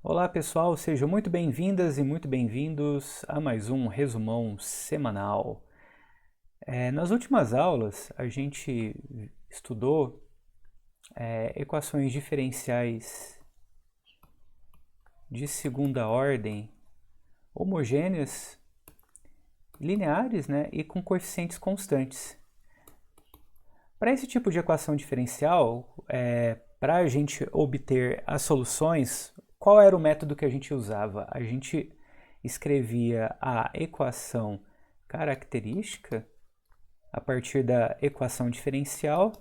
Olá pessoal, sejam muito bem-vindas e muito bem-vindos a mais um resumão semanal. Nas últimas aulas a gente estudou equações diferenciais de segunda ordem homogêneas, lineares, né, e com coeficientes constantes. Para esse tipo de equação diferencial, para a gente obter as soluções, qual era o método que a gente usava? A gente escrevia a equação característica a partir da equação diferencial,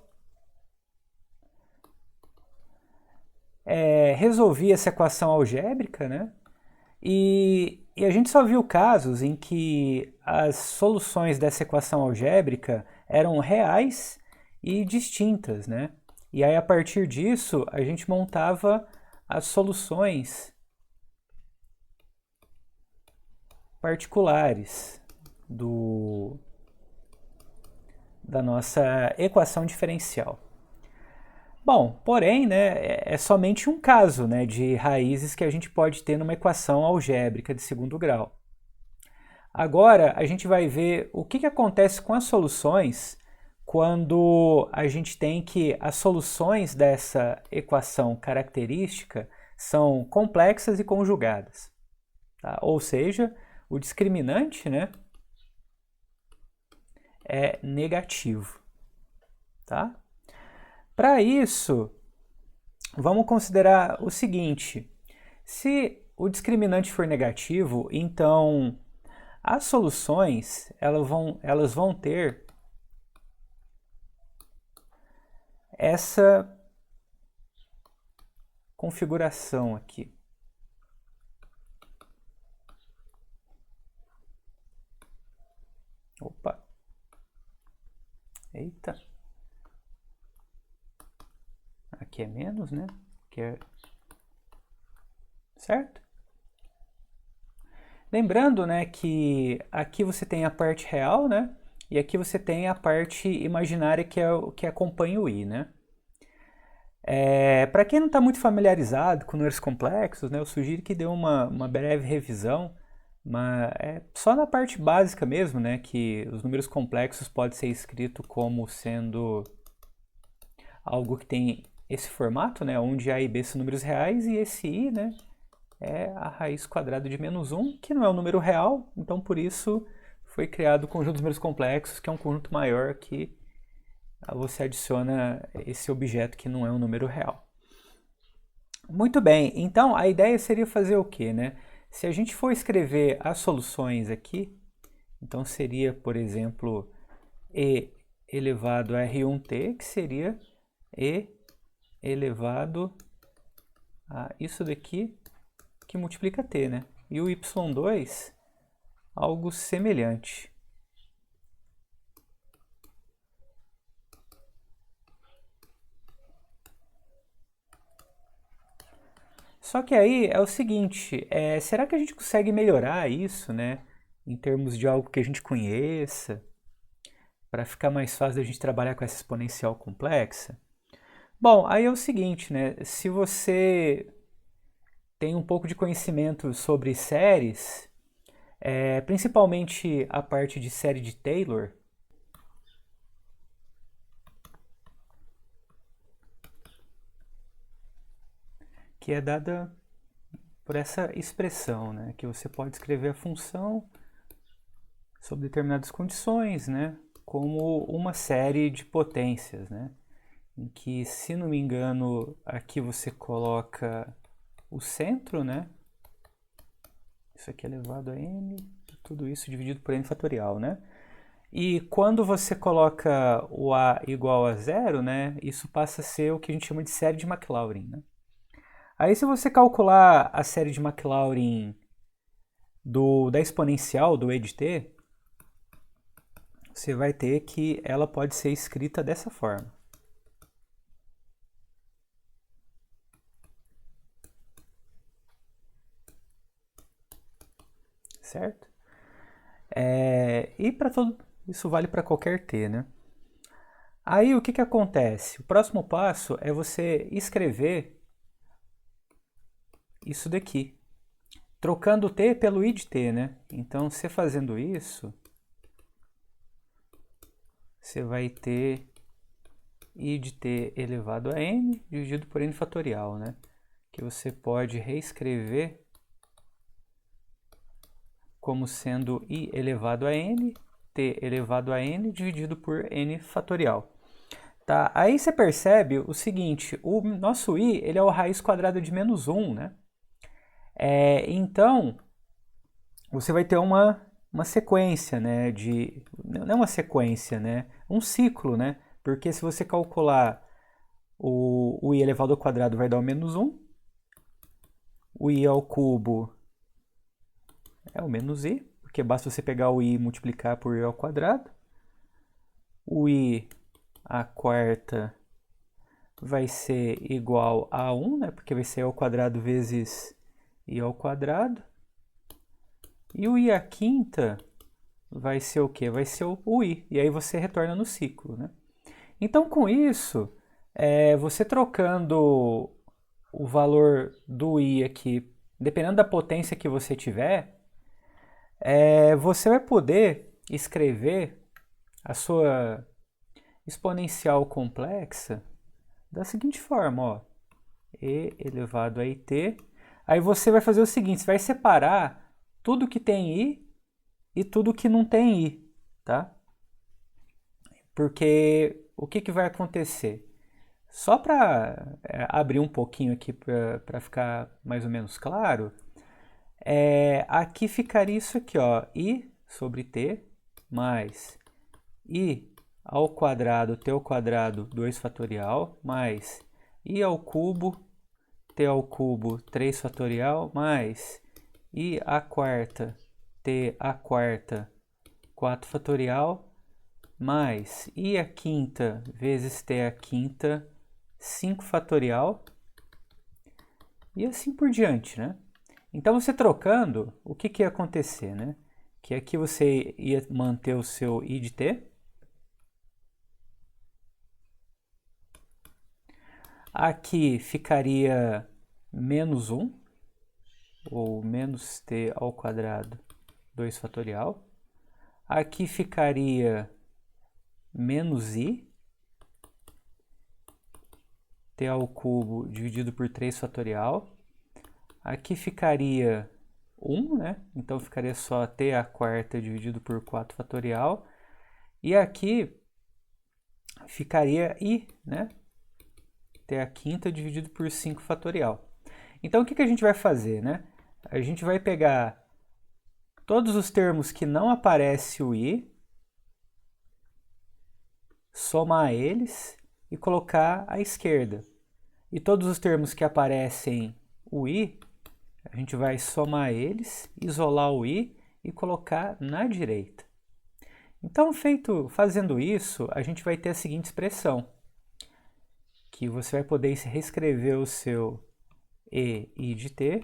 resolvia essa equação algébrica, né? E a gente só viu casos em que as soluções dessa equação algébrica eram reais e distintas, né? E aí, a partir disso, a gente montava as soluções particulares da nossa equação diferencial. Bom, porém, né, é somente um caso, né, de raízes que a gente pode ter numa equação algébrica de segundo grau. Agora, a gente vai ver o que acontece com as soluções quando a gente tem que as soluções dessa equação característica são complexas e conjugadas. Tá? Ou seja, o discriminante, né, é negativo. Tá? Para isso, vamos considerar o seguinte: se o discriminante for negativo, então as soluções elas vão ter essa configuração aqui. Opa! Eita! Aqui é menos, né? Aqui é... Certo? Lembrando, né, que aqui você tem a parte real, né? E aqui você tem a parte imaginária que é o que acompanha o i, né? Para quem não está muito familiarizado com números complexos, né, eu sugiro que dê uma breve revisão, mas é só na parte básica mesmo, né, que os números complexos podem ser escritos como sendo algo que tem esse formato, né, onde a e b são números reais e esse i, né, é a raiz quadrada de menos 1, que não é um número real, então por isso foi criado o conjunto dos números complexos, que é um conjunto maior que você adiciona esse objeto que não é um número real. Muito bem, então a ideia seria fazer o quê, né? Se a gente for escrever as soluções aqui, então seria, por exemplo, e elevado a R1t, que seria e elevado a isso daqui, que multiplica t, né? E o y2, algo semelhante. Só que aí é o seguinte, será que a gente consegue melhorar isso, né? Em termos de algo que a gente conheça, para ficar mais fácil da gente trabalhar com essa exponencial complexa? Bom, aí é o seguinte, né? Se você tem um pouco de conhecimento sobre séries, principalmente a parte de série de Taylor, que é dada por essa expressão, né? Que você pode escrever a função sob determinadas condições, né? Como uma série de potências, né? Em que, se não me engano, aqui você coloca o centro, né? Isso aqui é elevado a n, tudo isso dividido por n fatorial, né? E quando você coloca o a igual a zero, né? Isso passa a ser o que a gente chama de série de Maclaurin, né? Aí, se você calcular a série de Maclaurin da exponencial do e de t, você vai ter que ela pode ser escrita dessa forma. Certo? E para todo isso vale para qualquer t, né? Aí o que acontece? O próximo passo é você escrever isso daqui, trocando o t pelo i de t, né? Então, você fazendo isso, você vai ter i de t elevado a n dividido por n fatorial, né? Que você pode reescrever como sendo i elevado a n, t elevado a n dividido por n fatorial. Tá? Aí você percebe o seguinte, o nosso i ele é o raiz quadrada de menos 1, né? Então, você vai ter uma sequência, né? Não é uma sequência, né? Um ciclo, né? Porque se você calcular o i elevado ao quadrado vai dar o menos 1, o i ao cubo é o menos i, porque basta você pegar o i e multiplicar por i ao quadrado. O i à quarta vai ser igual a 1, né? Porque vai ser i ao quadrado vezes i ao quadrado. E o i à quinta vai ser o quê? Vai ser o i. E aí você retorna no ciclo, né? Então, com isso, você trocando o valor do i aqui, dependendo da potência que você tiver, você vai poder escrever a sua exponencial complexa da seguinte forma, ó, e elevado a it. Aí você vai fazer o seguinte, você vai separar tudo que tem i e tudo que não tem i, tá? Porque o que vai acontecer? Só para abrir um pouquinho aqui para ficar mais ou menos claro, aqui ficaria isso aqui, ó, i sobre t mais i ao quadrado, t ao quadrado, 2 fatorial, mais i ao cubo, t ao cubo, 3 fatorial, mais i à quarta, t à quarta, 4 fatorial, mais i à quinta vezes t à quinta, 5 fatorial, e assim por diante, né? Então, você trocando, o que ia acontecer, né? Que aqui você ia manter o seu i de t. Aqui ficaria menos 1, ou menos t ao quadrado, 2 fatorial. Aqui ficaria menos i, t ao cubo dividido por 3 fatorial. Aqui ficaria 1, né? Então ficaria só t à quarta dividido por 4 fatorial. E aqui ficaria i, né? T à quinta dividido por 5 fatorial. Então o que a gente vai fazer, né? A gente vai pegar todos os termos que não aparece o i, somar eles e colocar à esquerda. E todos os termos que aparecem o i, a gente vai somar eles, isolar o i e colocar na direita. Então, fazendo isso, a gente vai ter a seguinte expressão, que você vai poder reescrever o seu i de t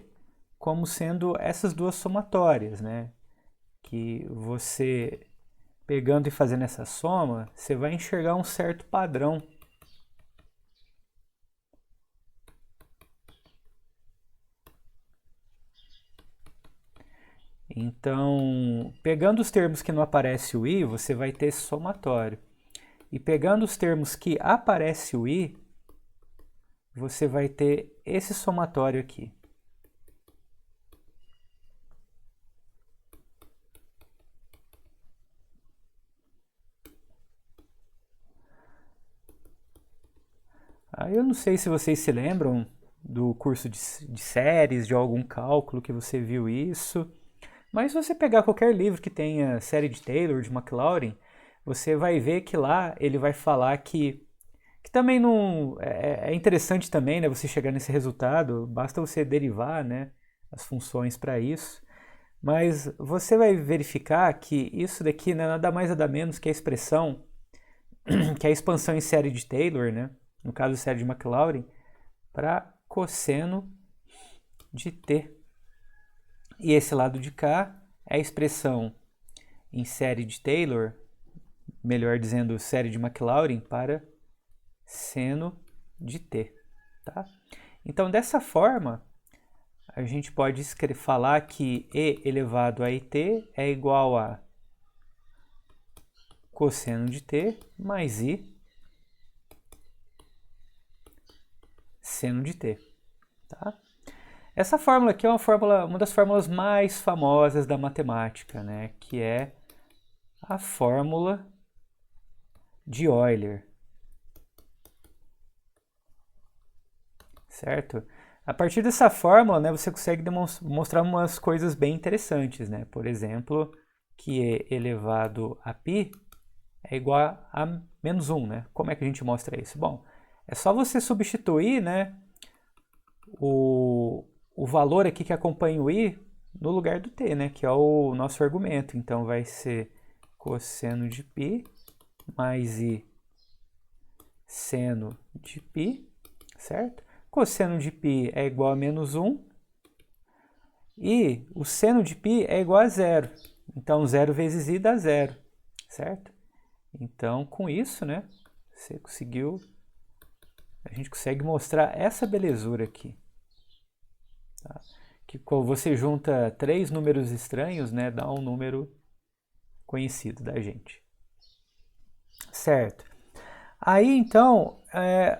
como sendo essas duas somatórias, né? Que você, pegando e fazendo essa soma, você vai enxergar um certo padrão. Então, pegando os termos que não aparece o i, você vai ter esse somatório. E pegando os termos que aparece o i, você vai ter esse somatório aqui. Aí eu não sei se vocês se lembram do curso de séries, de algum cálculo que você viu isso, mas se você pegar qualquer livro que tenha série de Taylor, de Maclaurin, você vai ver que lá ele vai falar que também não é interessante também, né, você chegar nesse resultado, basta você derivar, né, as funções para isso, mas você vai verificar que isso daqui não é nada mais nada menos que a expressão, que é a expansão em série de Taylor, né, no caso série de Maclaurin, para cosseno de t. E esse lado de cá é a expressão em série de Taylor, melhor dizendo, série de Maclaurin, para seno de t. Tá? Então, dessa forma, a gente pode falar que e elevado a it é igual a cosseno de t mais i seno de t. Tá? Essa fórmula aqui é uma das fórmulas mais famosas da matemática, né? Que é a fórmula de Euler. Certo? A partir dessa fórmula, né, você consegue mostrar umas coisas bem interessantes, né? Por exemplo, que e elevado a π é igual a menos 1, né? Como é que a gente mostra isso? Bom, é só você substituir, né, o valor aqui que acompanha o i no lugar do t, né, que é o nosso argumento. Então vai ser cosseno de π mais i seno de π, certo? Cosseno de π é igual a menos 1 e o seno de π é igual a zero. Então 0 vezes i dá zero, certo? Então com isso, né, a gente consegue mostrar essa belezura aqui. Tá? Que quando você junta três números estranhos, né, dá um número conhecido da gente. Certo. Aí, então,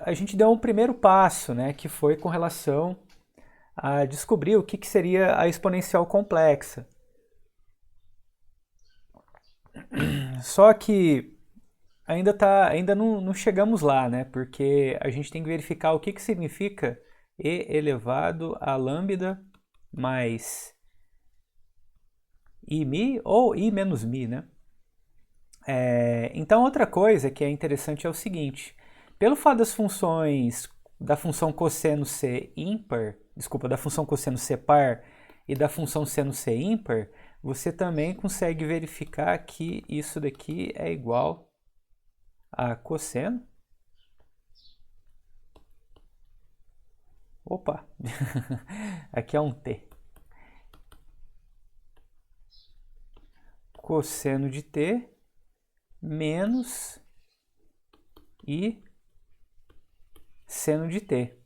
a gente deu um primeiro passo, né, que foi com relação a descobrir o que seria a exponencial complexa. Só que ainda não chegamos lá, né, porque a gente tem que verificar o que significa e elevado a lambda mais i mi ou i menos mi, né? Então, outra coisa que é interessante é o seguinte: pelo fato das funções da função cosseno ser ímpar, desculpa, da função cosseno ser par e da função seno ser ímpar, você também consegue verificar que isso daqui é igual a cosseno. Opa, aqui é um t. Cosseno de t menos i seno de t.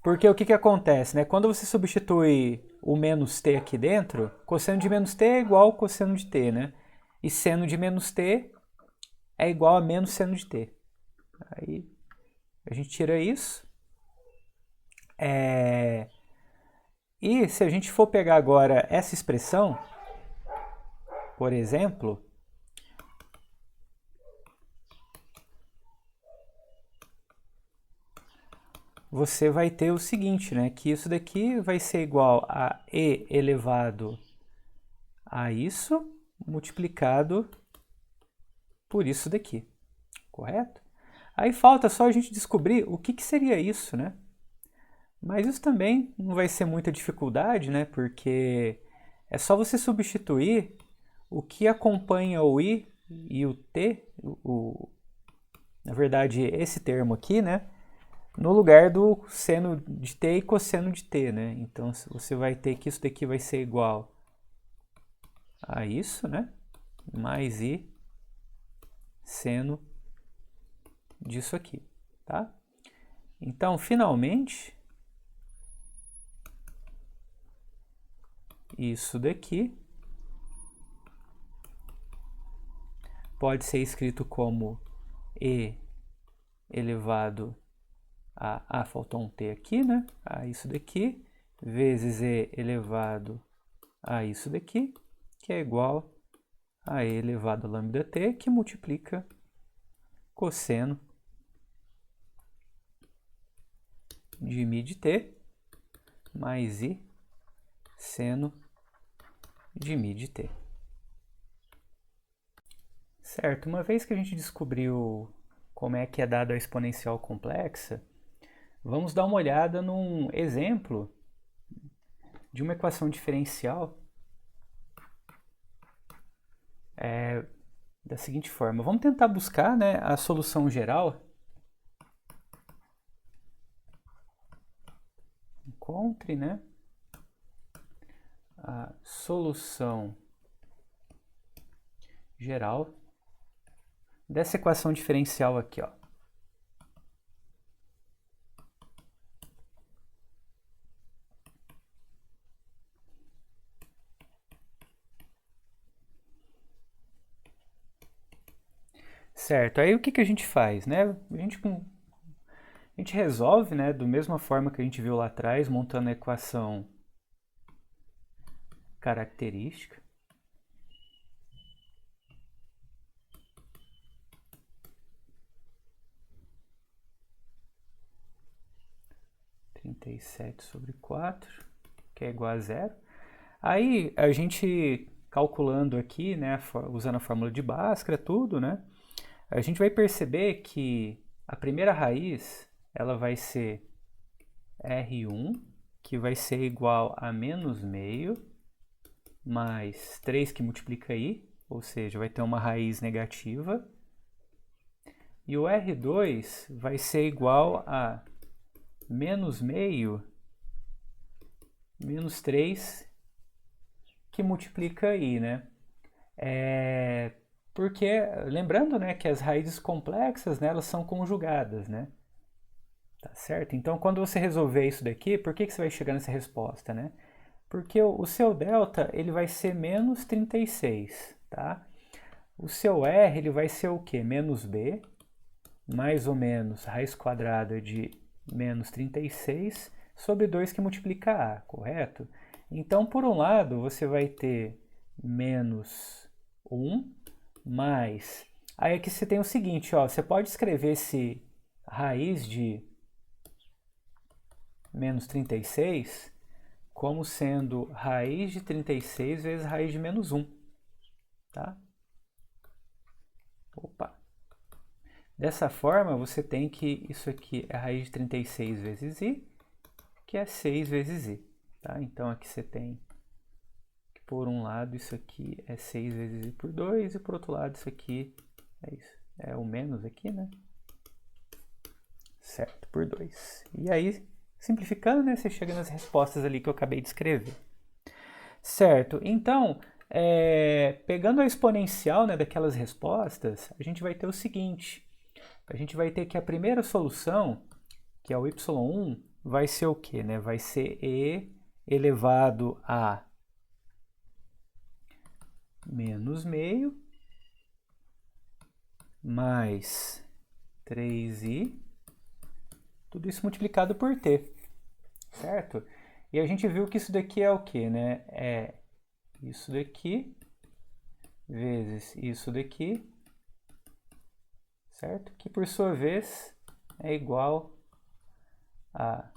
Porque o que acontece, né? Quando você substitui o menos t aqui dentro, cosseno de menos t é igual ao cosseno de t, né? E seno de menos t é igual a menos seno de t. Aí a gente tira isso. E se a gente for pegar agora essa expressão, por exemplo, você vai ter o seguinte, né? Que isso daqui vai ser igual a e elevado a isso multiplicado por isso daqui, correto? Aí falta só a gente descobrir o que seria isso, né? Mas isso também não vai ser muita dificuldade, né? Porque é só você substituir o que acompanha o i e o t, na verdade esse termo aqui, né? No lugar do seno de t e cosseno de t, né? Então você vai ter que isso daqui vai ser igual a isso, né? Mais i seno disso aqui, tá? Então, finalmente, isso daqui pode ser escrito como e elevado a faltou um t aqui, né? A isso daqui, vezes e elevado a isso daqui, que é igual a e elevado a lambda t, que multiplica cosseno de mi de t mais i seno de mi de t. Certo, uma vez que a gente descobriu como é que é dada a exponencial complexa, vamos dar uma olhada num exemplo de uma equação diferencial da seguinte forma. Vamos tentar buscar, né, a solução geral. Encontre, né, a solução geral dessa equação diferencial aqui, ó. Certo, aí o que que a gente faz, né? A gente resolve, né, da mesma forma que a gente viu lá atrás, montando a equação característica. Trinta e sete sobre 4, que é igual a zero. Aí a gente calculando aqui, né, usando a fórmula de Bhaskara, tudo, né, a gente vai perceber que a primeira raiz ela vai ser R1, que vai ser igual a menos meio, mais 3 que multiplica I, ou seja, vai ter uma raiz negativa. E o R2 vai ser igual a menos meio, menos 3 que multiplica I, né? Porque, lembrando, né, que as raízes complexas, né, elas são conjugadas, né? Tá certo? Então, quando você resolver isso daqui, por que que você vai chegar nessa resposta, né? Porque o seu delta, ele vai ser menos 36, tá? O seu R, ele vai ser o quê? Menos B, mais ou menos raiz quadrada de menos 36 sobre 2 que multiplica A, correto? Então, por um lado, você vai ter menos 1 mais... Aí aqui você tem o seguinte, ó, você pode escrever esse raiz de menos 36 como sendo raiz de 36 vezes raiz de menos 1, tá? Opa! Dessa forma, você tem que isso aqui é raiz de 36 vezes i, que é 6 vezes i, tá? Então aqui você tem que por um lado isso aqui é 6 vezes i por 2 e por outro lado isso aqui é isso, é o menos aqui, né? Certo, por 2. E aí, simplificando, né, você chega nas respostas ali que eu acabei de escrever. Certo, então, pegando a exponencial, né, daquelas respostas, a gente vai ter o seguinte, a gente vai ter que a primeira solução, que é o y1, vai ser o quê? Né? Vai ser e elevado a menos meio mais 3i, tudo isso multiplicado por t, certo? E a gente viu que isso daqui é o quê? Né? É isso daqui vezes isso daqui, certo? Que por sua vez é igual a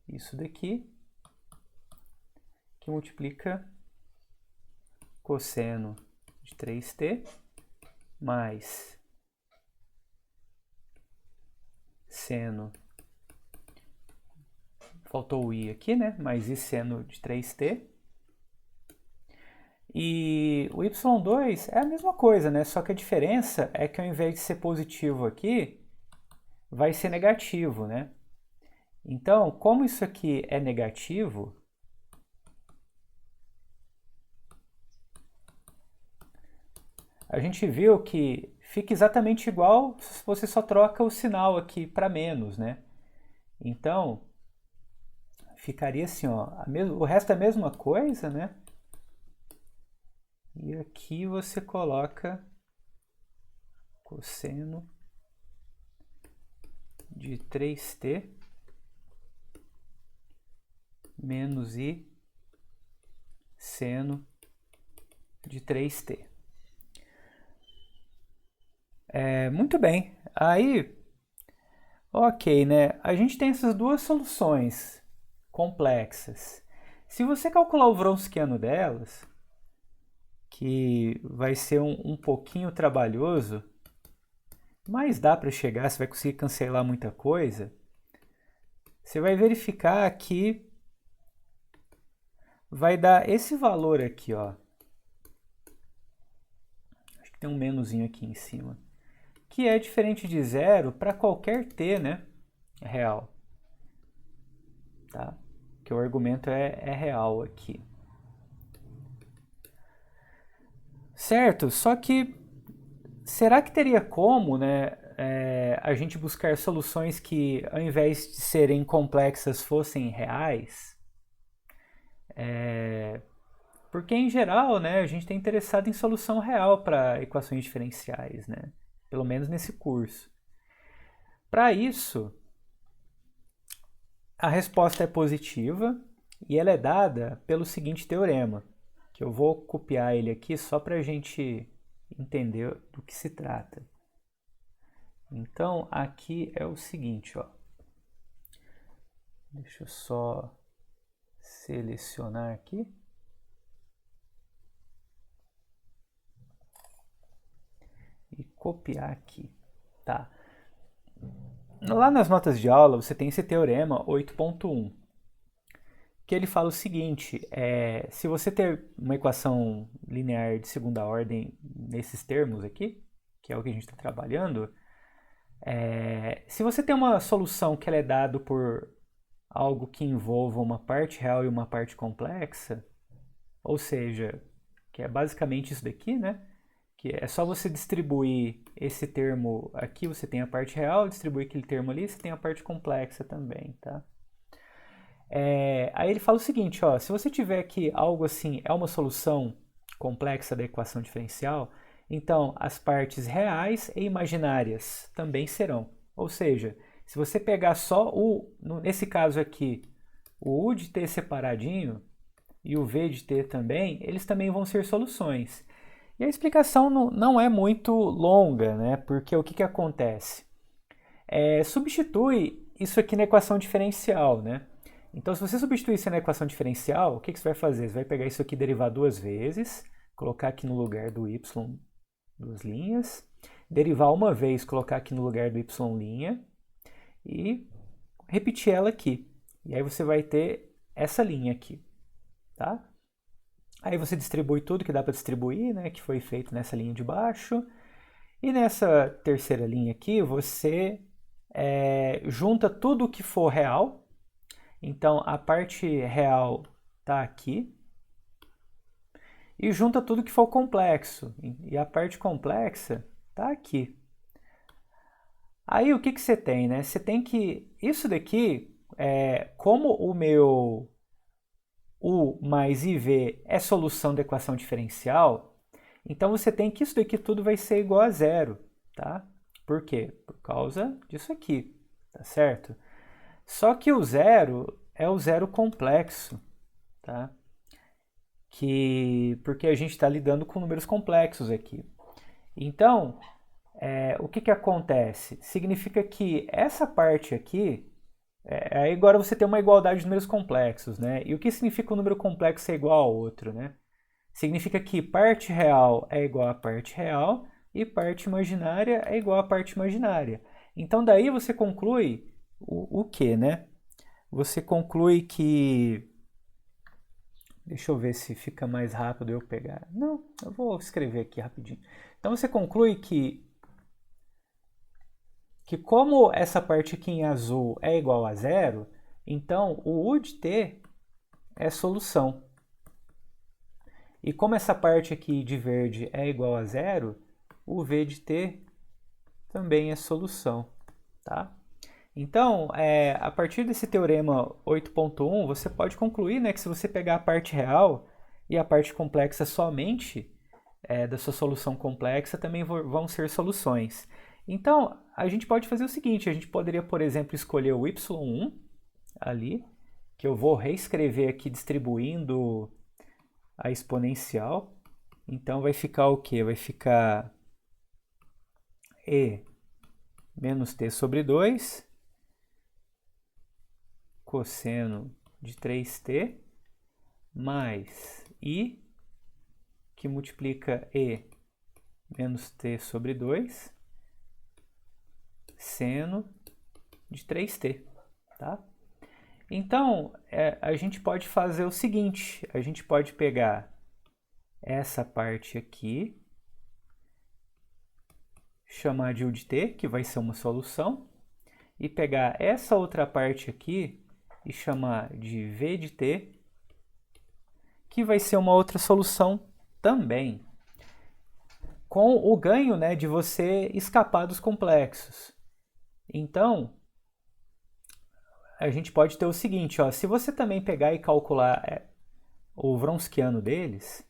isso daqui, que multiplica cosseno de 3t mais seno, faltou o i aqui, né? Mais i seno de 3t. E o y2 é a mesma coisa, né? Só que a diferença é que ao invés de ser positivo aqui, vai ser negativo, né? Então, como isso aqui é negativo, a gente viu que fica exatamente igual se você só troca o sinal aqui para menos, né? Então, ficaria assim, ó, o resto é a mesma coisa, né? E aqui você coloca cosseno de 3t menos i seno de 3t. Muito bem. Aí, ok, né? A gente tem essas duas soluções complexas. Se você calcular o Wronskiano delas, que vai ser um pouquinho trabalhoso, mas dá para chegar, você vai conseguir cancelar muita coisa, você vai verificar que vai dar esse valor aqui, ó. Acho que tem um menuzinho aqui em cima, que é diferente de zero para qualquer t, né, real, tá? Que o argumento é real aqui. Certo, só que será que teria como, né, a gente buscar soluções que, ao invés de serem complexas, fossem reais? Porque, em geral, né, a gente está interessado em solução real para equações diferenciais, né? pelo menos nesse curso. Para isso, a resposta é positiva e ela é dada pelo seguinte teorema, que eu vou copiar ele aqui só para a gente entender do que se trata. Então, aqui é o seguinte, ó. Deixa eu só selecionar aqui. E copiar aqui, tá? Lá nas notas de aula você tem esse teorema 8.1, que ele fala o seguinte, se você ter uma equação linear de segunda ordem nesses termos aqui, que é o que a gente está trabalhando, se você tem uma solução que ela é dada por algo que envolva uma parte real e uma parte complexa, ou seja, que é basicamente isso daqui, né? Que é só você distribuir esse termo aqui, você tem a parte real, distribuir aquele termo ali, você tem a parte complexa também, tá? Aí ele fala o seguinte, ó, se você tiver que algo assim é uma solução complexa da equação diferencial, então as partes reais e imaginárias também serão. Ou seja, se você pegar só nesse caso aqui, o U de t separadinho e o V de t também, eles também vão ser soluções. E a explicação não é muito longa, né? Porque o que acontece? Substitui isso aqui na equação diferencial, né? Então, se você substituir isso na equação diferencial, o que você vai fazer? Você vai pegar isso aqui e derivar duas vezes, colocar aqui no lugar do y duas linhas, derivar uma vez, colocar aqui no lugar do y' e repetir ela aqui. E aí você vai ter essa linha aqui, tá? Aí você distribui tudo que dá para distribuir, né, que foi feito nessa linha de baixo. E nessa terceira linha aqui, você junta tudo que for real. Então, a parte real está aqui. E junta tudo que for complexo. E a parte complexa está aqui. Aí, o que você tem, né? Você tem que... Isso daqui, como o meu U mais IV é solução da equação diferencial, então você tem que isso daqui tudo vai ser igual a zero, tá? Por quê? Por causa disso aqui, tá certo? Só que o zero é o zero complexo, tá? Porque a gente está lidando com números complexos aqui. Então, o que acontece? Significa que essa parte aqui, agora você tem uma igualdade de números complexos, né? E o que significa um número complexo ser igual ao outro, né? Significa que parte real é igual a parte real e parte imaginária é igual a parte imaginária. Então daí você conclui o quê, né? Você conclui que... Deixa eu ver se fica mais rápido eu pegar. Não, eu vou escrever aqui rapidinho. Então você conclui que como essa parte aqui em azul é igual a zero, então o U de t é solução. E como essa parte aqui de verde é igual a zero, o V de t também é solução, tá? Então, a partir desse teorema 8.1, você pode concluir, né, que se você pegar a parte real e a parte complexa somente da sua solução complexa, também vão ser soluções. Então, a gente pode fazer o seguinte, a gente poderia, por exemplo, escolher o y1 ali, que eu vou reescrever aqui distribuindo a exponencial. Então, vai ficar o quê? Vai ficar e menos t sobre 2 cosseno de 3t mais i, que multiplica e menos t sobre 2, seno de 3t, tá? Então, a gente pode fazer o seguinte, a gente pode pegar essa parte aqui, chamar de U de t, que vai ser uma solução, e pegar essa outra parte aqui e chamar de V de t, que vai ser uma outra solução também, com o ganho, né, de você escapar dos complexos. Então, a gente pode ter o seguinte, ó, se você também pegar e calcular o Wronskiano deles,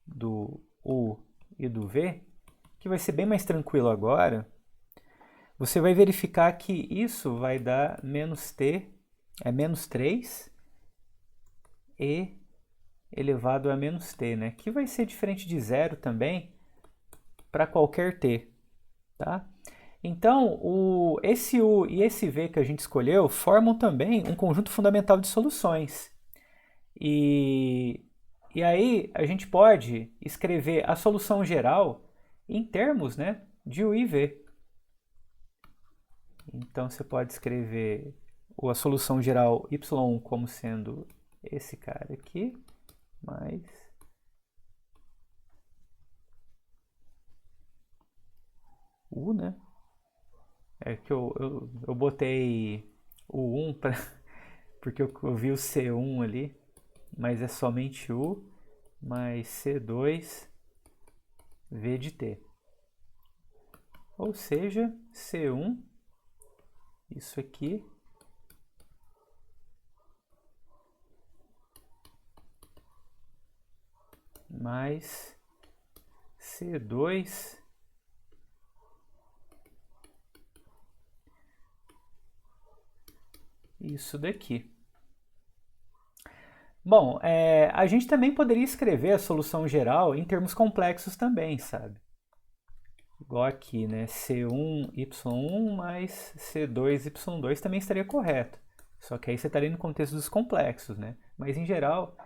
do U e do V, que vai ser bem mais tranquilo agora, você vai verificar que isso vai dar menos t, é menos 3 e elevado a menos t, né? Que vai ser diferente de zero também para qualquer t, tá? Então, esse u e esse v que a gente escolheu formam também um conjunto fundamental de soluções. E aí a gente pode escrever a solução geral em termos, né, de u e v. Então você pode escrever a solução geral y1 como sendo esse cara aqui, mais u, né? É que eu botei o 1 porque eu vi o C1 ali, mas é somente U mais C2 V de T. Ou seja, C1, isso aqui, mais C2 isso daqui. Bom, a gente também poderia escrever a solução geral em termos complexos também, sabe? Igual aqui, né? C1y1 mais C2y2 também estaria correto. Só que aí você estaria no contexto dos complexos, né? Mas em geral,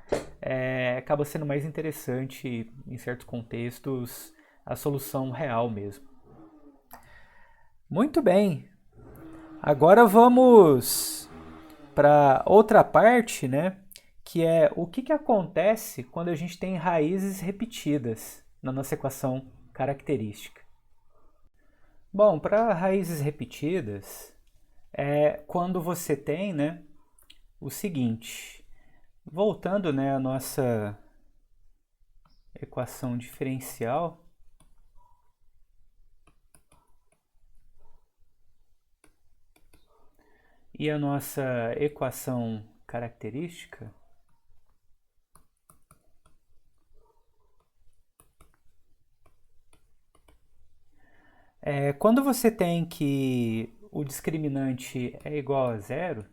acaba sendo mais interessante, em certos contextos, a solução real mesmo. Muito bem. Agora vamos para outra parte, né? Que é o que acontece quando a gente tem raízes repetidas na nossa equação característica. Bom, para raízes repetidas, é quando você tem, né, o seguinte, voltando, né, à nossa equação diferencial, e a nossa equação característica, quando você tem que o discriminante é igual a zero,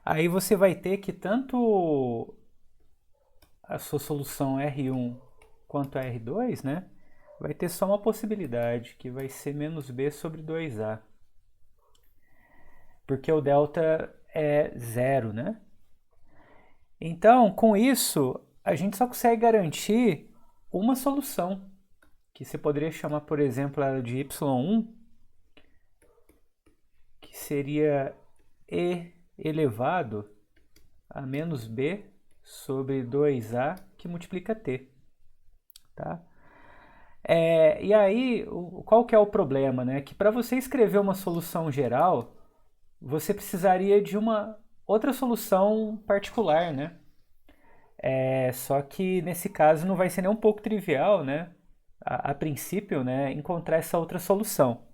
aí você vai ter que tanto a sua solução R1 quanto a R2, né, vai ter só uma possibilidade, que vai ser menos b sobre 2a. Porque o delta é zero, né? Então, com isso, a gente só consegue garantir uma solução, que você poderia chamar, por exemplo, ela de y1, que seria e elevado a menos b sobre 2a que multiplica t. Tá? E aí, qual que é o problema? Né? Que para você escrever uma solução geral, você precisaria de uma outra solução particular, né? Só que nesse caso não vai ser nem um pouco trivial, né? A princípio, né? Encontrar essa outra solução.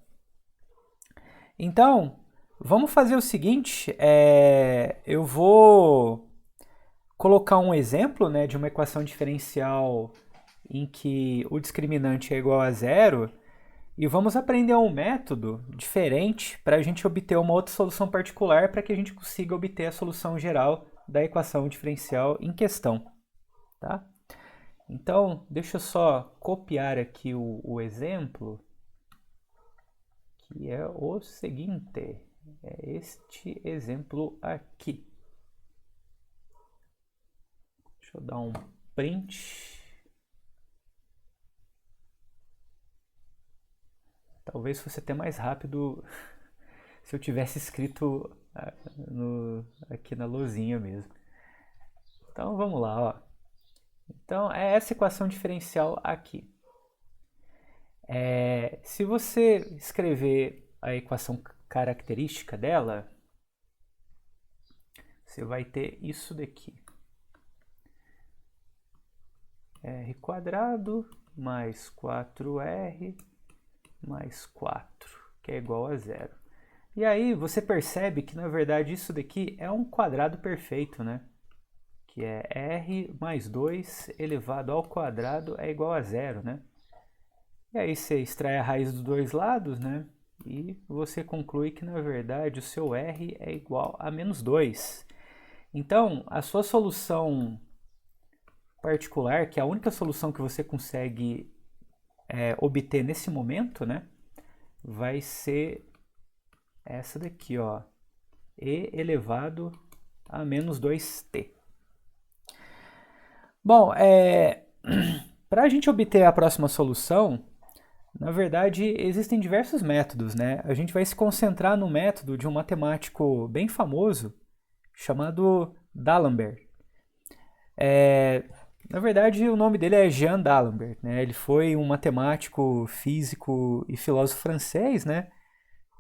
Então, vamos fazer o seguinte: eu vou colocar um exemplo, né, de uma equação diferencial em que o discriminante é igual a zero e vamos aprender um método diferente para a gente obter uma outra solução particular para que a gente consiga obter a solução geral da equação diferencial em questão. Tá? Então, deixa eu só copiar aqui o exemplo, que é o seguinte, é este exemplo aqui. Deixa eu dar um print. Talvez fosse até mais rápido se eu tivesse escrito aqui na lousinha mesmo. Então vamos lá, ó. Então é essa equação diferencial aqui. Se você escrever a equação característica dela, você vai ter isso daqui. R quadrado mais 4R mais 4, que é igual a zero. E aí você percebe que, na verdade, isso daqui é um quadrado perfeito, né? que é r mais 2 elevado ao quadrado é igual a zero, né? E aí você extrai a raiz dos dois lados, né? E você conclui que, na verdade, o seu r é igual a menos 2. Então, a sua solução particular, que é a única solução que você consegue obter nesse momento, né? Vai ser essa daqui, ó. E elevado a menos 2t. Bom, para a gente obter a próxima solução, na verdade, existem diversos métodos, né? A gente vai se concentrar no método de um matemático bem famoso chamado D'Alembert. Na verdade, o nome dele é Jean D'Alembert, né? Ele foi um matemático, físico e filósofo francês, né?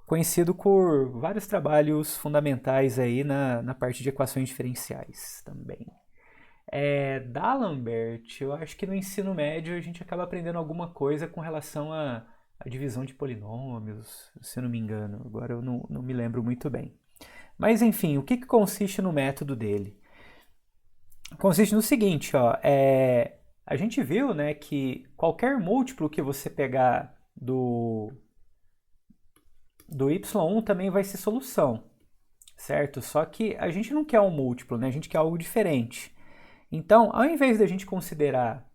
Conhecido por vários trabalhos fundamentais aí na parte de equações diferenciais também. D'Alembert, eu acho que no ensino médio a gente acaba aprendendo alguma coisa com relação à divisão de polinômios, se eu não me engano. Agora eu não me lembro muito bem. Mas enfim, o que consiste no método dele? Consiste no seguinte, ó, a gente viu, né, que qualquer múltiplo que você pegar do y1 também vai ser solução, certo? Só que a gente não quer um múltiplo, né? A gente quer algo diferente. Então, ao invés da gente considerar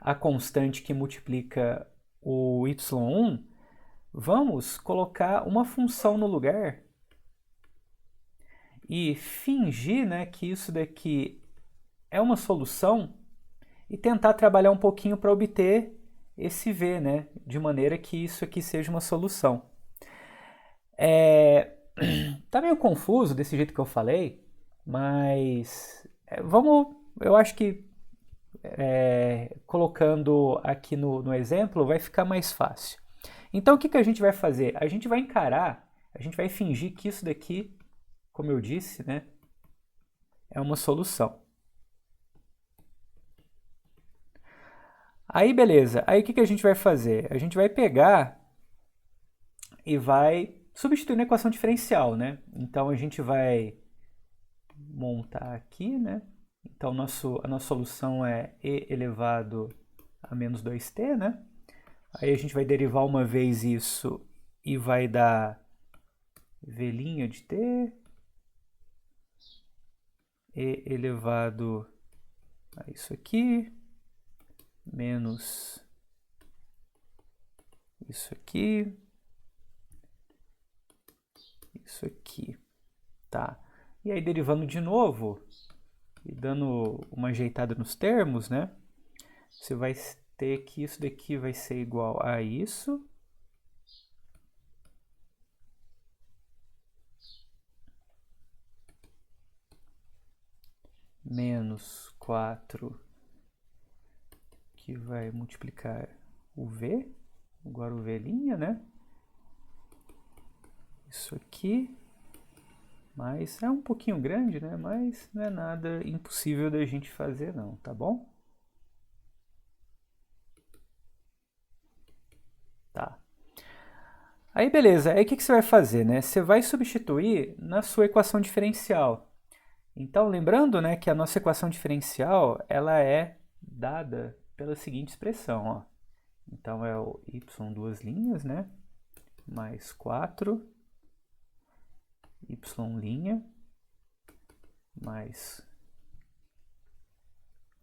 a constante que multiplica o y1, vamos colocar uma função no lugar e fingir, né, que isso daqui é uma solução e tentar trabalhar um pouquinho para obter esse v, né, de maneira que isso aqui seja uma solução. Tá meio confuso desse jeito que eu falei, mas eu acho que colocando aqui no exemplo vai ficar mais fácil. Então o que a gente vai fazer? A gente vai encarar, a gente vai fingir que isso daqui, como eu disse, né, é uma solução. Aí beleza, aí o que a gente vai fazer? A gente vai pegar e vai substituir na equação diferencial, né? Então a gente vai montar aqui, né? Então a nossa solução é e elevado a menos 2t, né? Aí a gente vai derivar uma vez isso e vai dar v' de t e elevado a isso aqui menos isso aqui, isso aqui, tá? E aí derivando de novo e dando uma ajeitada nos termos, né? Você vai ter que isso daqui vai ser igual a isso menos 4 que vai multiplicar o v, agora o v', né? Isso aqui, mas é um pouquinho grande, né? Mas não é nada impossível da gente fazer não, tá bom? Tá. Aí beleza, aí o que você vai fazer, né? Você vai substituir na sua equação diferencial. Então, lembrando, né, que a nossa equação diferencial, ela é dada pela seguinte expressão, ó. Então é o y duas linhas, né? Mais 4 y' mais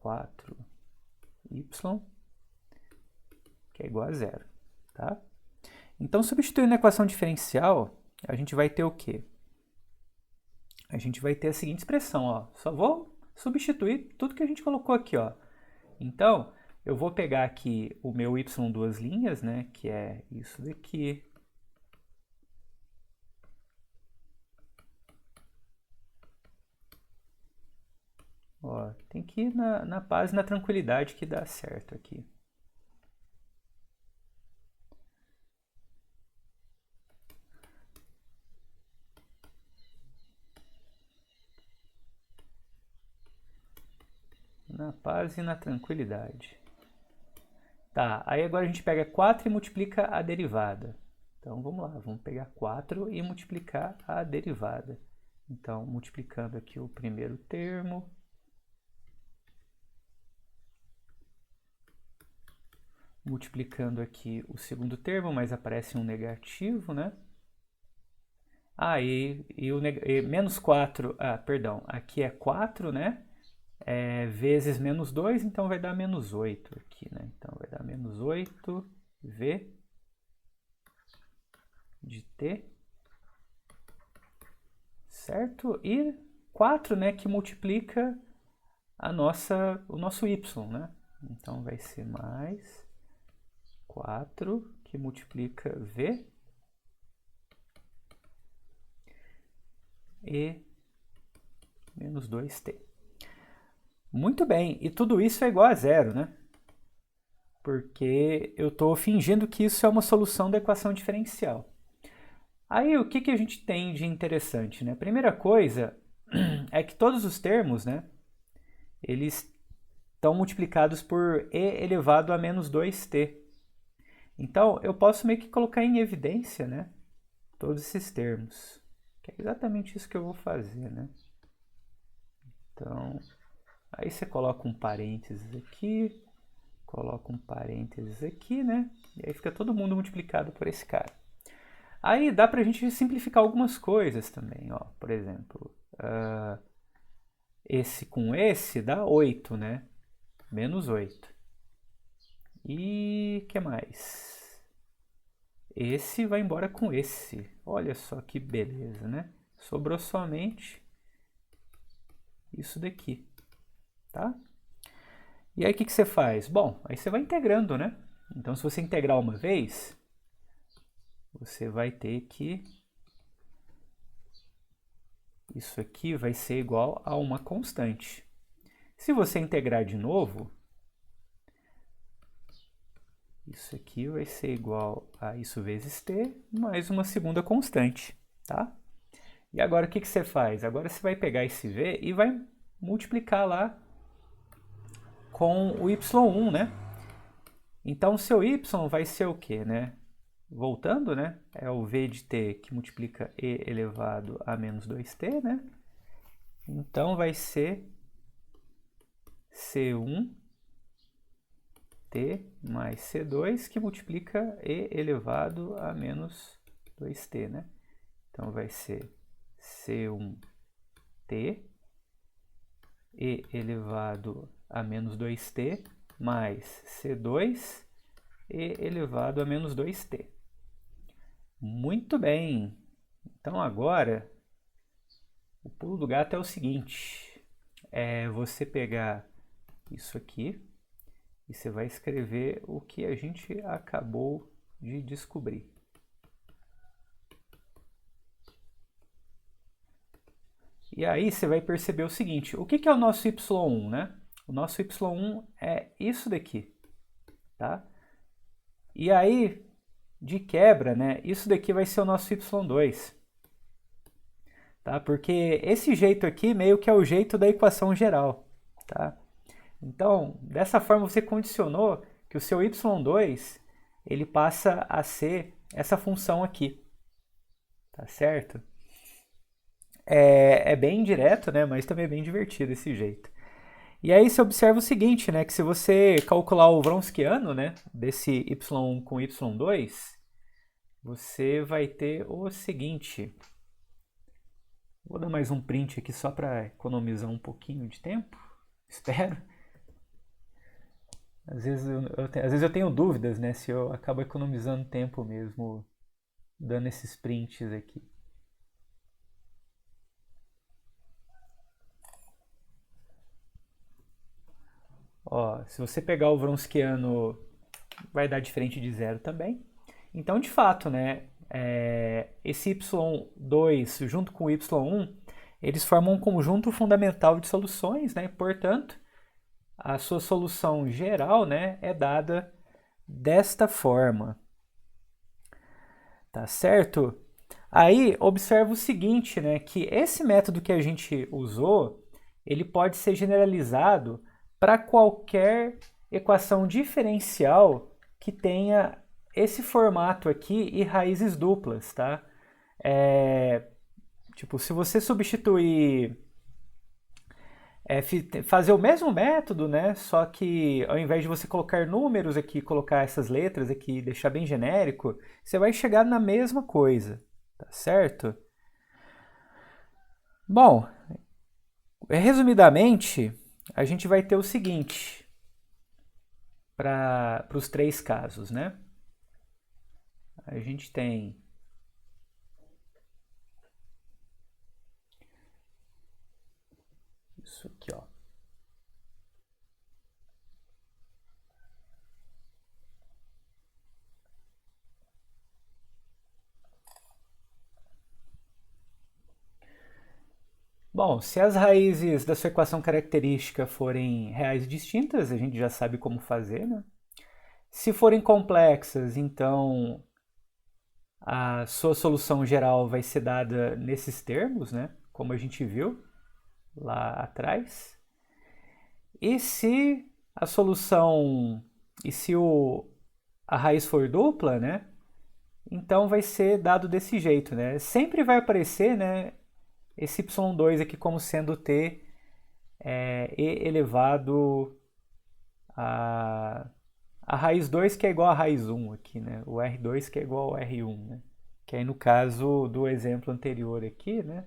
4y, que é igual a zero, tá? Então, substituindo a equação diferencial, a gente vai ter o quê? A gente vai ter a seguinte expressão, ó. Só vou substituir tudo que a gente colocou aqui, ó. Então, eu vou pegar aqui o meu y duas linhas, né? Que é isso daqui. Ó, tem que ir na paz e na tranquilidade que dá certo aqui. Na paz e na tranquilidade. Tá, aí agora a gente pega 4 e multiplica a derivada. Então vamos lá, vamos pegar 4 e multiplicar a derivada. Então, multiplicando aqui o primeiro termo, multiplicando aqui o segundo termo, mas aparece um negativo, né? E menos 4, perdão, aqui é 4, né? Vezes menos 2, então vai dar menos 8 aqui, né? Então vai dar menos 8V de T, certo? E 4, né, que multiplica o nosso Y, né? Então vai ser mais 4 que multiplica V e menos 2T. Muito bem, e tudo isso é igual a zero, né? Porque eu estou fingindo que isso é uma solução da equação diferencial. Aí o que a gente tem de interessante, né? A primeira coisa é que todos os termos, né, eles estão multiplicados por e elevado a menos 2t. Então eu posso meio que colocar em evidência, né, todos esses termos. Que é exatamente isso que eu vou fazer, né? Então, aí você coloca um parênteses aqui, coloca um parênteses aqui, né? E aí fica todo mundo multiplicado por esse cara. Aí dá pra gente simplificar algumas coisas também, ó. Por exemplo, esse com esse dá 8, né? Menos 8. E que mais? Esse vai embora com esse. Olha só que beleza, né? Sobrou somente isso daqui, tá? E aí o que você faz? Bom, aí você vai integrando, né? Então se você integrar uma vez, você vai ter que... Isso aqui vai ser igual a uma constante. Se você integrar de novo, isso aqui vai ser igual a isso vezes t, mais uma segunda constante, tá? E agora o que você faz? Agora você vai pegar esse v e vai multiplicar lá com o y1, né? Então o seu y vai ser o quê, né? Voltando, né? É o v de t que multiplica e elevado a menos 2t, né? Então vai ser C1 T mais C2 que multiplica e elevado a menos 2t, né? Então vai ser C1T e elevado a menos 2t mais C2 e elevado a menos 2t. Muito bem! Então agora o pulo do gato é o seguinte, é você pegar isso aqui e você vai escrever o que a gente acabou de descobrir. E aí você vai perceber o seguinte, o que é o nosso y1, né? O nosso y1 é isso daqui, tá? E aí, de quebra, né, isso daqui vai ser o nosso y2, tá? Porque esse jeito aqui meio que é o jeito da equação geral, tá? Então, dessa forma você condicionou que o seu y2 ele passa a ser essa função aqui, tá certo? É bem direto, né? Mas também é bem divertido esse jeito. E aí você observa o seguinte, né? Que se você calcular o Wronskiano, né? Desse y1 com y2, você vai ter o seguinte. Vou dar mais um print aqui só para economizar um pouquinho de tempo. Espero. Às vezes eu tenho dúvidas, né? Se eu acabo economizando tempo mesmo dando esses prints aqui. Ó, se você pegar o Wronskiano, vai dar diferente de zero também. Então, de fato, né? Esse y2 junto com o y1, eles formam um conjunto fundamental de soluções, né? Portanto, a sua solução geral, né, é dada desta forma. Tá certo? Aí, observa o seguinte, né, que esse método que a gente usou, ele pode ser generalizado para qualquer equação diferencial que tenha esse formato aqui e raízes duplas, tá? Tipo, se você substituir, fazer o mesmo método, né? Só que ao invés de você colocar números aqui, colocar essas letras aqui, deixar bem genérico, você vai chegar na mesma coisa, tá certo? Bom, resumidamente, a gente vai ter o seguinte para os três casos, né? A gente tem isso aqui, ó. Bom, se as raízes da sua equação característica forem reais distintas, a gente já sabe como fazer, né? Se forem complexas, então a sua solução geral vai ser dada nesses termos, né? Como a gente viu lá atrás. E se a solução, e se a raiz for dupla, né? Então vai ser dado desse jeito, né? Sempre vai aparecer, né, esse y2 aqui como sendo t e elevado a raiz 2 que é igual a raiz 1 aqui, né? O R2 que é igual ao R1, né? Que aí no caso do exemplo anterior aqui, né?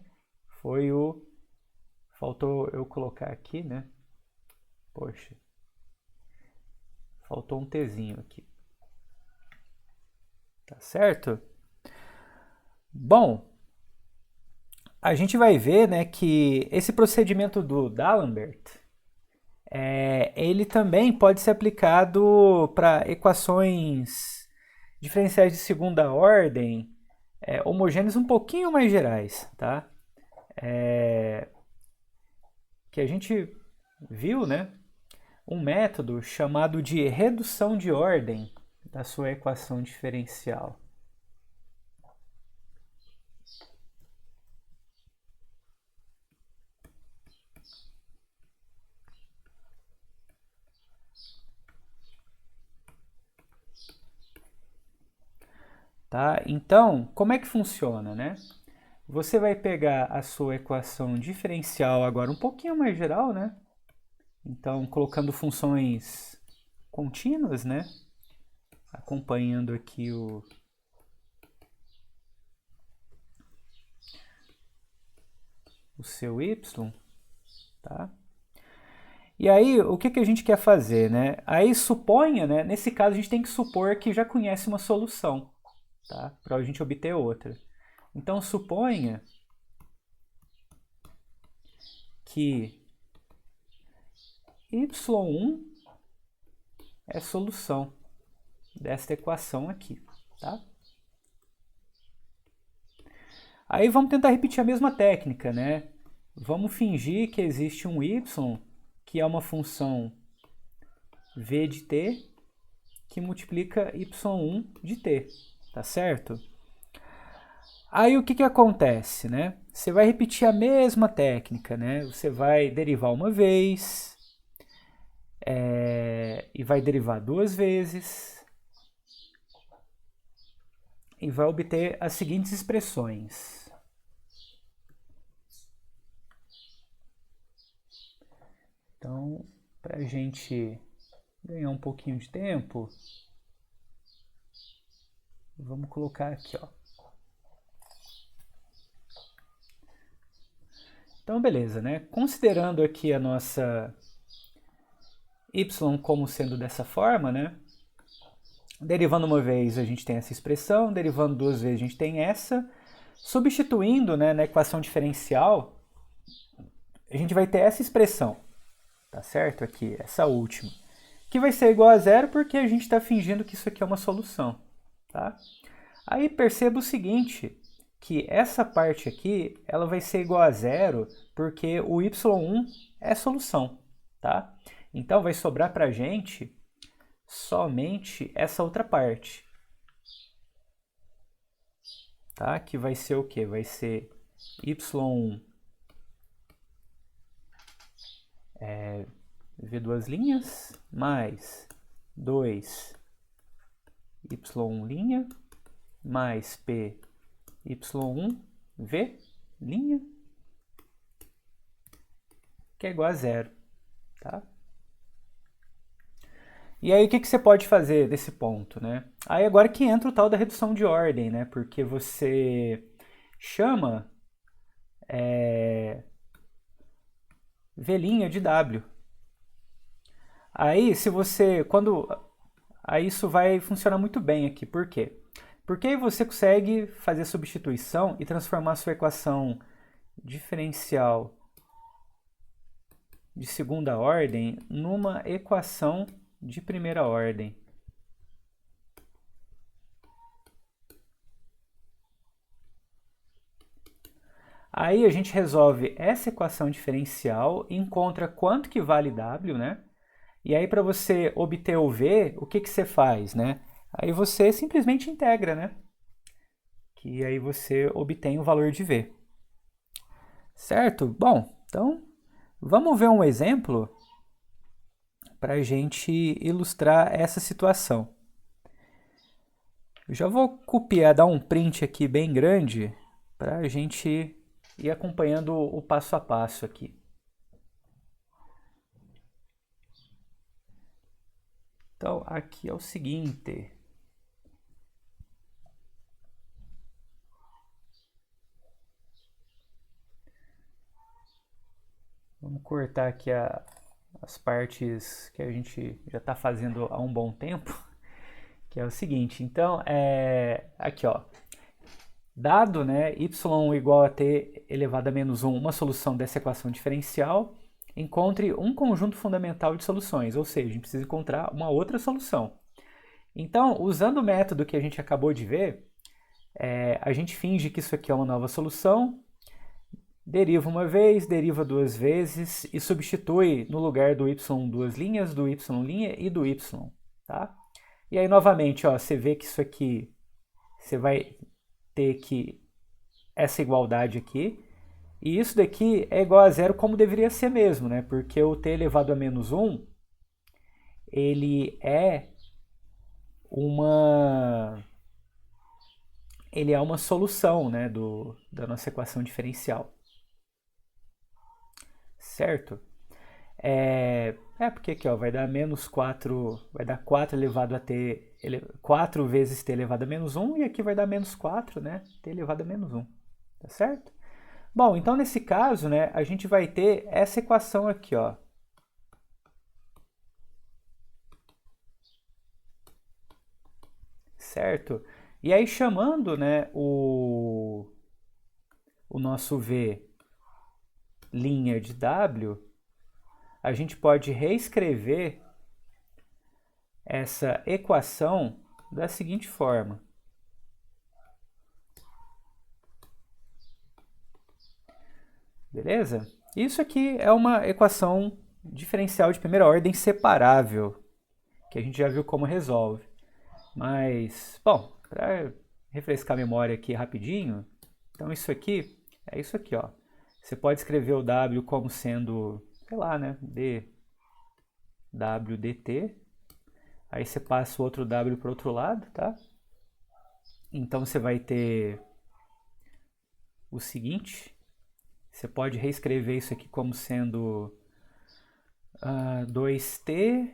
Foi o... Faltou eu colocar aqui, né? Poxa. Faltou um tzinho aqui. Tá certo? Bom, a gente vai ver, né, que esse procedimento do D'Alembert, ele também pode ser aplicado para equações diferenciais de segunda ordem, homogêneas um pouquinho mais gerais, tá? Que a gente viu, né, um método chamado de redução de ordem da sua equação diferencial. Tá? Então, como é que funciona, né? Você vai pegar a sua equação diferencial agora um pouquinho mais geral, né? Então, colocando funções contínuas, né? Acompanhando aqui o seu y, tá? E aí, o que a gente quer fazer, né? Aí suponha, né? Nesse caso, a gente tem que supor que já conhece uma solução, tá? Para a gente obter outra. Então, suponha que y1 é solução desta equação aqui, tá? Aí vamos tentar repetir a mesma técnica, né? Vamos fingir que existe um y que é uma função v de t que multiplica y1 de t, tá certo? Aí o que acontece, né? Você vai repetir a mesma técnica, né? Você vai derivar uma vez, e vai derivar duas vezes, e vai obter as seguintes expressões. Então, para a gente ganhar um pouquinho de tempo, vamos colocar aqui, ó. Então, beleza, né? Considerando aqui a nossa y como sendo dessa forma, né? Derivando uma vez a gente tem essa expressão, derivando duas vezes a gente tem essa. Substituindo, né, na equação diferencial, a gente vai ter essa expressão, tá certo? Aqui, essa última, que vai ser igual a zero porque a gente está fingindo que isso aqui é uma solução, tá? Aí perceba o seguinte, que essa parte aqui, ela vai ser igual a zero porque o y1 é solução, tá? Então vai sobrar para a gente somente essa outra parte, tá? Que vai ser o quê? Vai ser y1 v duas linhas mais 2 y1 linha mais p y1 v, linha, que é igual a zero, tá? E aí o que você pode fazer desse ponto, né? Aí agora que entra o tal da redução de ordem, né? Porque você chama v' de w. Aí se você, aí isso vai funcionar muito bem aqui, por quê? Porque aí você consegue fazer a substituição e transformar a sua equação diferencial de segunda ordem numa equação de primeira ordem. Aí a gente resolve essa equação diferencial, encontra quanto que vale w, né? E aí para você obter o v, o que você faz, né? Aí você simplesmente integra, né? Que aí você obtém o valor de v. Certo? Bom, então vamos ver um exemplo para a gente ilustrar essa situação. Eu já vou copiar, dar um print aqui bem grande para a gente ir acompanhando o passo a passo aqui. Então, aqui é o seguinte. Vamos cortar aqui as partes que a gente já está fazendo há um bom tempo, que é o seguinte. Então, aqui, ó. Dado, né, y igual a t elevado a menos 1, uma solução dessa equação diferencial, encontre um conjunto fundamental de soluções, ou seja, a gente precisa encontrar uma outra solução. Então, usando o método que a gente acabou de ver, a gente finge que isso aqui é uma nova solução, deriva uma vez, deriva duas vezes e substitui no lugar do y duas linhas, do y linha e do y, tá? E aí, novamente, ó, você vê que isso aqui, você vai ter que essa igualdade aqui, e isso daqui é igual a zero como deveria ser mesmo, né? Porque o t elevado a menos 1, ele é uma solução, né, da nossa equação diferencial. Certo? Porque aqui ó, vai dar menos 4, vai dar 4 elevado a t, 4 vezes t elevado a menos 1, e aqui vai dar menos 4, né, t elevado a menos 1, tá certo? Bom, então nesse caso, né, a gente vai ter essa equação aqui, ó. Certo? E aí chamando, né, o nosso v linha de w, a gente pode reescrever essa equação da seguinte forma. Beleza? Isso aqui é uma equação diferencial de primeira ordem separável, que a gente já viu como resolve. Mas, bom, para refrescar a memória aqui rapidinho, então isso aqui é isso aqui, ó. Você pode escrever o w como sendo, sei lá, né, dw dt. Aí você passa o outro w para o outro lado, tá? Então você vai ter o seguinte. Você pode reescrever isso aqui como sendo 2t.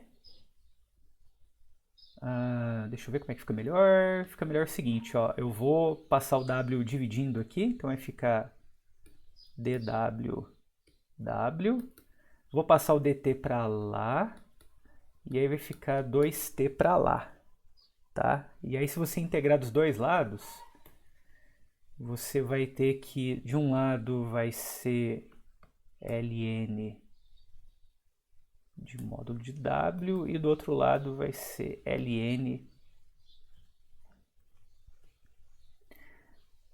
Deixa eu ver como é que fica melhor. Fica melhor o seguinte, ó. Eu vou passar o w dividindo aqui, então vai ficar dw. Vou passar o dt para lá. E aí vai ficar 2t para lá, tá? E aí se você integrar dos dois lados, você vai ter que, de um lado vai ser ln de módulo de w e do outro lado vai ser ln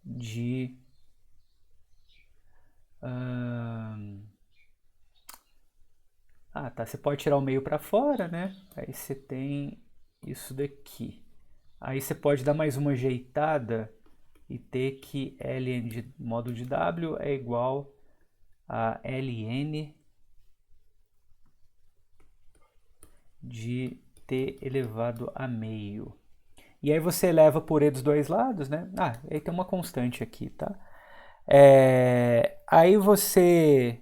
de tá, você pode tirar o meio para fora, né? Aí você tem isso daqui. Aí você pode dar mais uma ajeitada e ter que ln de módulo de w é igual a ln de t elevado a meio. E aí você eleva por e dos dois lados, né? Aí tem uma constante aqui, tá? Aí você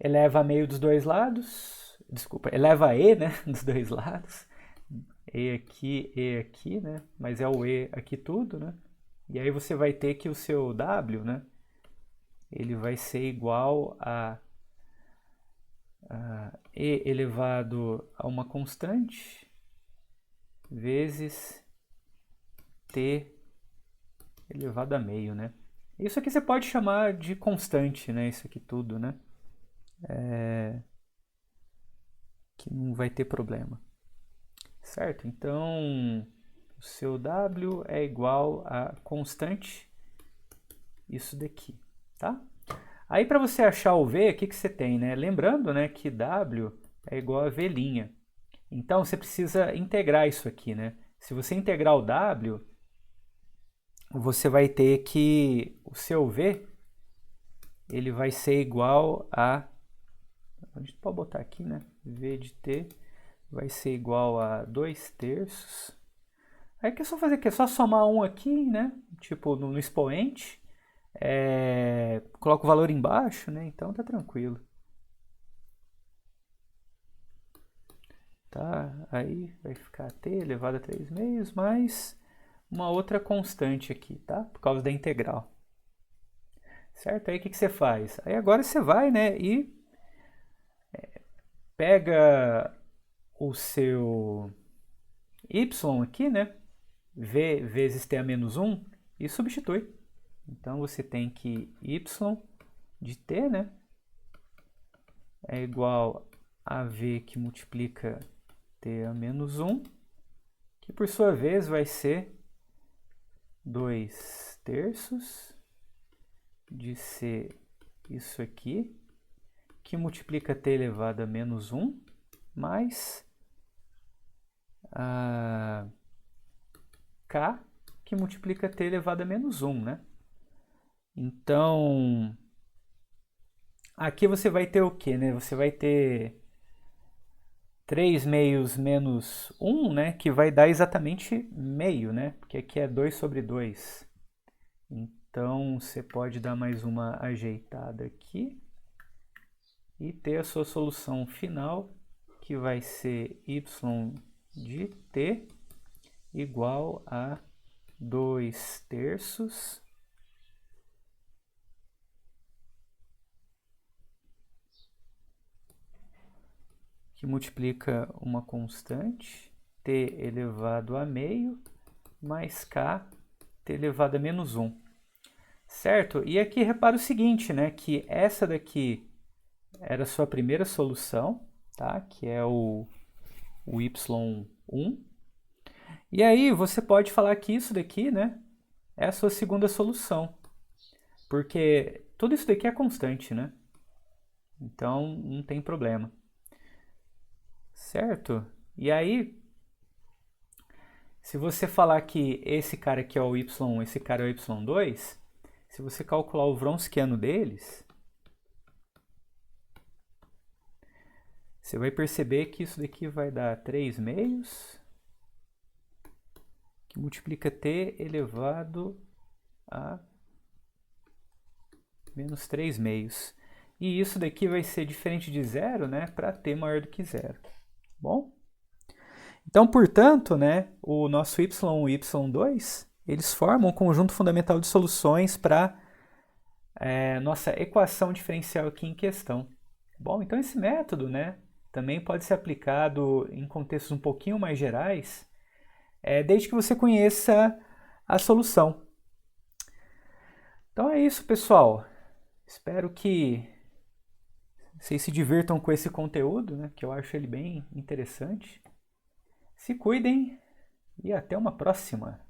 eleva meio dos dois lados, desculpa, eleva E, né, dos dois lados, E aqui, né, mas é o E aqui tudo, né, e aí você vai ter que o seu W, né, ele vai ser igual a E elevado a uma constante vezes T elevado a meio, né. Isso aqui você pode chamar de constante, né, isso aqui tudo, né, que não vai ter problema, certo? Então, o seu W é igual a constante, isso daqui, tá? Aí para você achar o V, o que você tem, né? Lembrando, né, que W é igual a V'. Então, você precisa integrar isso aqui, né? Se você integrar o W, você vai ter que o seu V, ele vai ser igual a... A gente pode botar aqui, né? V de T vai ser igual a 2/3. Aí que é só fazer o quê? É só somar um aqui, né? Tipo, no expoente. Coloca o valor embaixo, né? Então tá tranquilo. Tá? Aí vai ficar T elevado a 3/2 mais uma outra constante aqui, tá? Por causa da integral. Certo? Aí o que você faz? Aí agora você vai, né? E pega o seu y aqui, né? V vezes t a menos 1 e substitui. Então você tem que y de t, né? É igual a v que multiplica t a menos 1, que por sua vez vai ser 2/3 de c isso aqui, que multiplica t elevado a menos 1, mais k, que multiplica t elevado a menos 1, né? Então, aqui você vai ter o quê, né? Você vai ter 3 meios menos 1, né? Que vai dar exatamente meio, né? Porque aqui é 2/2. Então, você pode dar mais uma ajeitada aqui e ter a sua solução final, que vai ser y de t igual a 2/3 que multiplica uma constante, t elevado a meio, mais k, t elevado a menos 1. Certo? E aqui repara o seguinte, né? Que essa daqui era a sua primeira solução, tá? Que é o y1. E aí você pode falar que isso daqui, né? É a sua segunda solução. Porque tudo isso daqui é constante, né? Então não tem problema. Certo? E aí, se você falar que esse cara aqui é o y1, esse cara é o y2, se você calcular o Wronskiano deles, você vai perceber que isso daqui vai dar 3/2, que multiplica t elevado a menos 3/2. E isso daqui vai ser diferente de zero, né, para t maior do que zero. Bom? Então, portanto, né, o nosso y1 e y2, eles formam um conjunto fundamental de soluções para nossa equação diferencial aqui em questão. Bom, então esse método, né, também pode ser aplicado em contextos um pouquinho mais gerais, desde que você conheça a solução. Então é isso, pessoal. Espero que vocês se divirtam com esse conteúdo, né, que eu acho ele bem interessante. Se cuidem e até uma próxima!